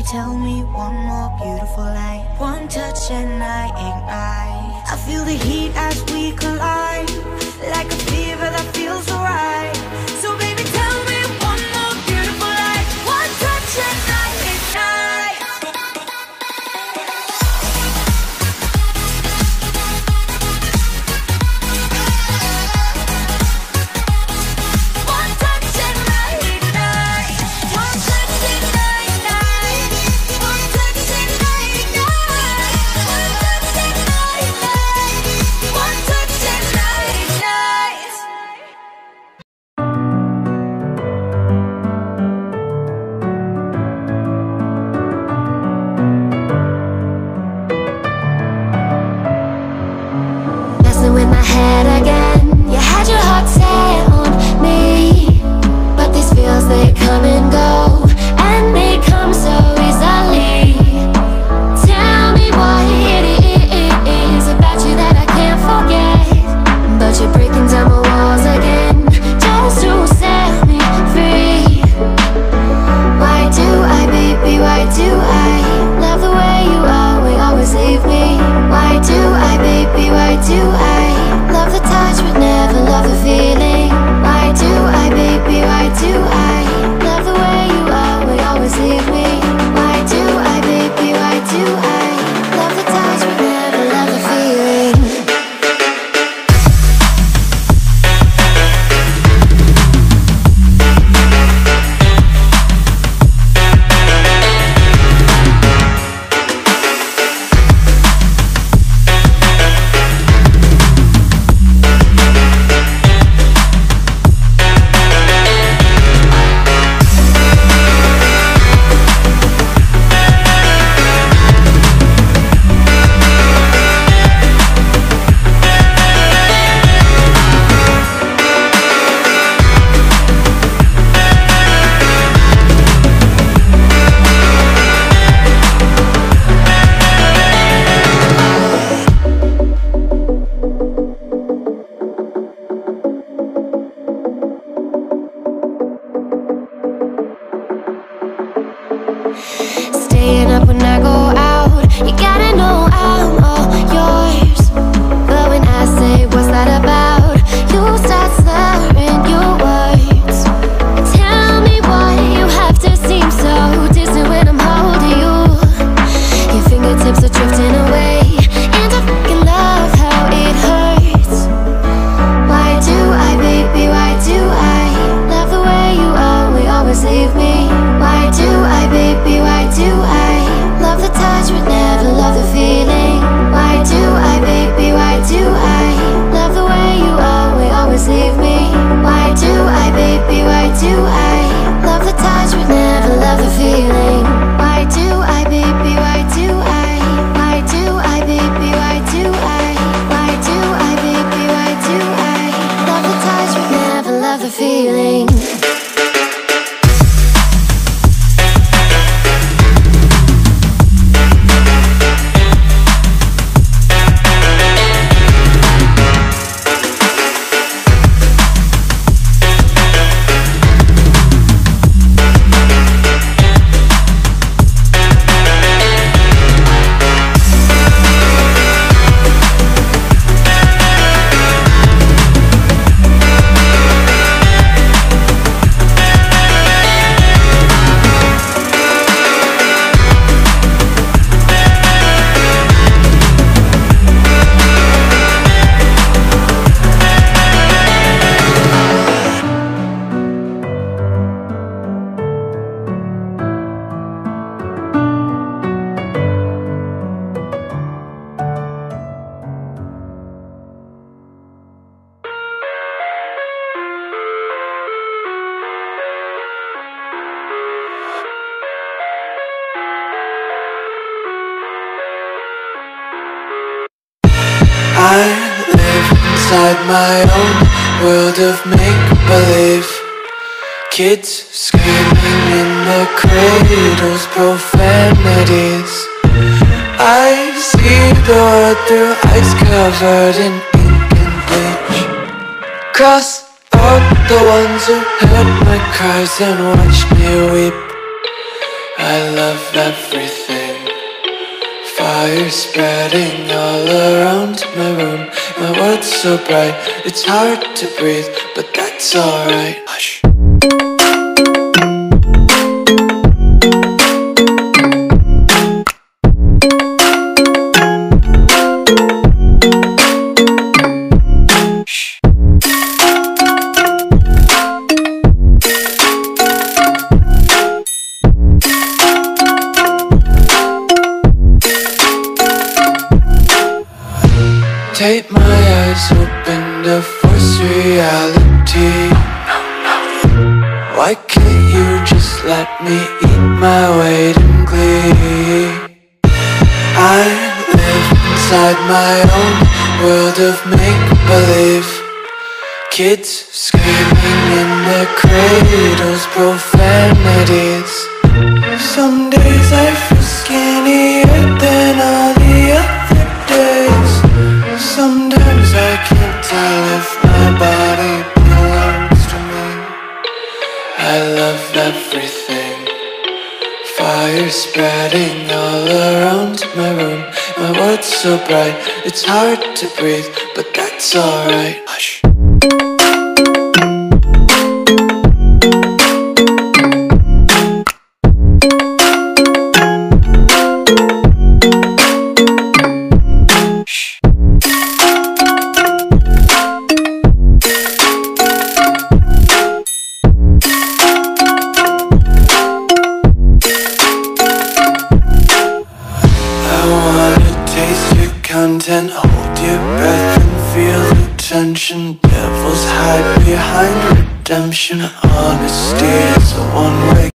Tell me one more beautiful light. One touch and I ignite. I feel the heat as we collide, like a fever that feels so right. So baby, tell me one more beautiful light. One touch and I ignite. One touch and I ignite. One touch and I ignite. One touch and I ignite. One touch and I ignite. One touch and I ignite. staying up when I go out. You gotta know I'm all yours. But when I say what's that about, you start slurring your words. Tell me why you have to seem so distant when I'm holding you. Your fingertips are drifting away, and I fucking love how it hurts. Why do I, baby, why do I love the way you always leave me? Why do I, baby, why do I love the touch but never love the feeling? Why do I, baby, why do I love the way you always leave me? Why do I, baby, why do I love the touch but never love the feeling? Why do I, baby, why do I? Why do I, baby, why do I? Why do I, baby, why do I love the touch but never love the feeling? I live inside my own world of make-believe. Kids screaming in their cradles, profanities. I see the world through eyes covered in ink and bleach. Cross out the ones who heard my cries and watched me weep. I love everything. Fire spreading all around my room. My world's so bright, it's hard to breathe, but that's alright. Hush. Tape my eyes open to force reality. Why can't you just let me eat my weight in glee? I live inside my own world of make-believe. Kids screaming in their cradles, profanities. Some days I feel skinnier than all the other days. Sometimes I can't tell if my body belongs to me. I love everything. Fire spreading all around my room. My world's so bright, it's hard to breathe, but that's alright. Hush. Content, hold your breath and feel the tension. Devils hide behind redemption. Honesty is a one-way.